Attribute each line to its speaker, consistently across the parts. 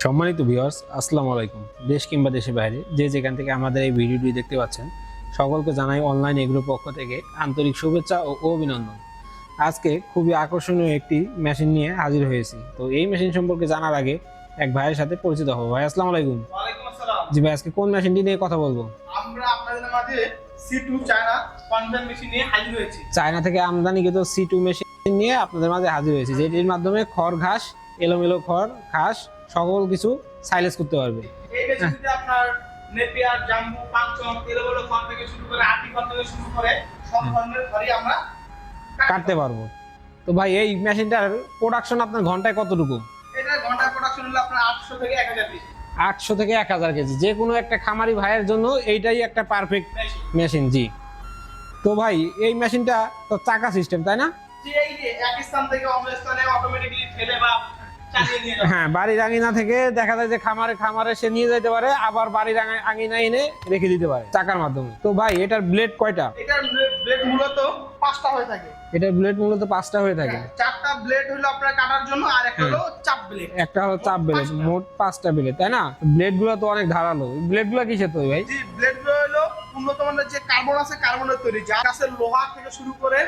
Speaker 1: সম্মানিত ভিউয়ার্স, আসসালামু আলাইকুম। দেশ কিংবা দেশের বাইরে যে যেখান থেকে আমাদের এই ভিডিওটি দেখতে পাচ্ছেন, সকলকে জানাই অনলাইন এগ্রো পক্ষ থেকে আন্তরিক শুভেচ্ছা ও অভিনন্দন। আজকে খুবই আকর্ষণীয় একটি মেশিন নিয়ে হাজির হয়েছি। তো এই মেশিন সম্পর্কে জানার আগে এক ভাইয়ের সাথে পরিচিত হবো। ভাই আসসালামু আলাইকুম।
Speaker 2: ওয়ালাইকুম আসসালাম।
Speaker 1: জি ভাই, আজকে কোন মেশিনটি নিয়ে কথা বলবো?
Speaker 2: আমরা আপনাদের মাঝে C2 চায়না কনভেয়ার মেশিন নিয়ে হাজির হয়েছি।
Speaker 1: চায়না থেকে আমদানিকৃত C2 মেশিন নিয়ে আপনাদের মাঝে হাজির হয়েছি, যেটির মাধ্যমে খড় ঘাস, এলোমেলো খড় ঘাস সকল কিছু সাইলেজ করতে পারবে।
Speaker 2: এই মেশিনটিতে আপনার নেপিয়ার, জাম্বু, পাঁচম, এলোমেলো খড় থেকে শুরু করে আটি খড় থেকে শুরু করে সব ধরনের খড়ই আমরা
Speaker 1: কাটতে পারবো। তো ভাই, এই মেশিনটার প্রোডাকশন আপনার ঘন্টায় কতটুকু?
Speaker 2: এটা ঘন্টা প্রোডাকশন হলো আপনার 800 থেকে 1000 পিস।
Speaker 1: 800 থেকে 1000 কেজি, যে কোনো একটা খামারি ভাইয়ের জন্য এইটাই একটা পারফেক্ট মেশিন। জি। তো ভাই, এই মেশিনটা তো চাকা সিস্টেম, তাই না?
Speaker 2: যে এই যে এক স্থান থেকে অন্য স্থানে অটোমেটিক্যালি ফেলে বা চালিয়ে নিয়ে যাবে।
Speaker 1: হ্যাঁ, বাড়ির আঙিনা থেকে দেখা যায় যে খামারে সে নিয়ে যেতে পারে, আবার বাড়ির আঙিনা এনে রেখে দিতে পারে চাকার মাধ্যমে। তো ভাই, এটার ব্লেড কয়টা?
Speaker 2: এটার ব্লেড মূলত 5টা হয়ে থাকে।
Speaker 1: এটার ব্লেড মূলত 5টা হয়ে থাকে।
Speaker 2: 4টা ব্লেড হলো আপনার কাটার জন্য, আর একটা হলো চাপ ব্লেড।
Speaker 1: একটা হলো চাপ ব্লেড, মোট 5টা ব্লেড, তাই না? ব্লেড গুলো তো অনেক ধারালো। ব্লেড গুলো কিসের তৈরি ভাই?
Speaker 2: জি, ব্লেড গুলো হলো উন্নত মানের যে কার্বন আছে, কার্বনের তৈরি, যা গাছের লোহা থেকে শুরু করে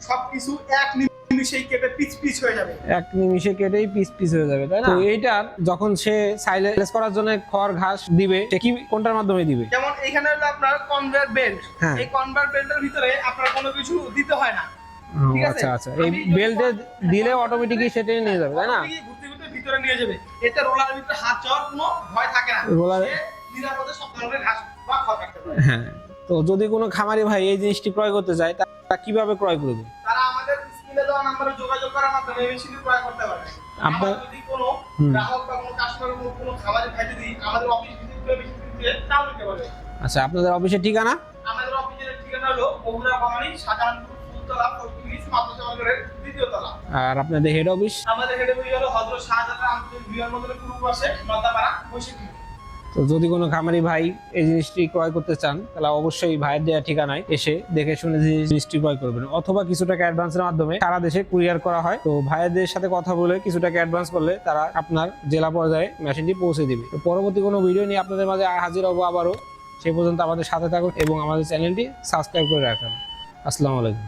Speaker 2: সবকিছু এক নিমিষেই কেটে পিচ পিচ হয়ে যাবে।
Speaker 1: এক নিমিষে কেটেই পিস পিস হয়ে যাবে, তাই না? তো এইটা যখন সে সাইলেজ করার জন্য খড় ঘাস দিবে, সে কি কোনটার মাধ্যমে দিবে?
Speaker 2: যেমন এখানে হলো আপনার কনভেয়ার বেল্ট।
Speaker 1: হ্যাঁ।
Speaker 2: এই কনভেয়ার বেল্টের ভিতরে আপনার কোনো কিছু দিতে হয় না। ঠিক আছে?
Speaker 1: আচ্ছা আচ্ছা, এই বেল্টে দিলে অটোমেটিকই সেটা নিয়ে যাবে, তাই না?
Speaker 2: ঘুরতে ঘুরতে ভিতরে নিয়ে যাবে। এতে রোলারের ভিতরে হাত যাওয়ার কোনো ভয় থাকে না।
Speaker 1: রোলার-
Speaker 2: সে নিরাপদে সব ধরনের ঘাস বা খড় কাটতে পারে।
Speaker 1: হ্যাঁ। তো যদি কোনো খামারি ভাই এই জিনিসটি ক্রয় করতে চায়, তা কিভাবে ক্রয় করবে?
Speaker 2: তারা আমাদের স্ক্রিনে দেওয়া নম্বরে যোগাযোগ করার মাধ্যমে এই মেশিনটি ক্রয় করতে পারে।
Speaker 1: আপনার
Speaker 2: যদি কোনো গ্রাহক বা কোনো কাস্টমার কোনো খামারি ভাই যদি আমাদের অফিস ভিজিট করে মেশিন কিনতে তাও নিতে পারবে।
Speaker 1: আচ্ছা, আপনাদের অফিসের ঠিকানা?
Speaker 2: আমাদের অফিসের ঠিকানা হলো বগুড়া বাঙালি শাহজাহানপুর ফুলতলা পঁয়ত্রিশ মাদ্রাসা মার্কেটের দ্বিতীয় তলা।
Speaker 1: আর আপনাদের হেড অফিস?
Speaker 2: আমাদের হেড অফিস হলো হযরত শাহজালাল আন্তর্জাতিক বিমানবন্দরের পূর্ব পাশে নদাপাড়া বৈশাখী।
Speaker 1: তো যদি কোনো খামারি ভাই এই জিনিসটি ক্রয় করতে চান, তাহলে অবশ্যই ভাইয়ের দেওয়া ঠিকানায় এসে দেখে শুনে জিনিসটি ক্রয় করবেন, অথবা কিছু টাকা অ্যাডভান্সের মাধ্যমে সারা দেশে কুরিয়ার করা হয়। তো ভাইয়েরদের সাথে কথা বলে কিছু টাকা অ্যাডভান্স করলে তারা আপনার জেলা পর্যায়ে মেশিনটি পৌঁছে দিবে। তো পরবর্তী কোনো ভিডিও নিয়ে আপনাদের মাঝে হাজির হবো আবারও। সেই পর্যন্ত আমাদের সাথে থাকুন এবং আমাদের চ্যানেলটি সাবস্ক্রাইব করে রাখুন। আসসালামু আলাইকুম।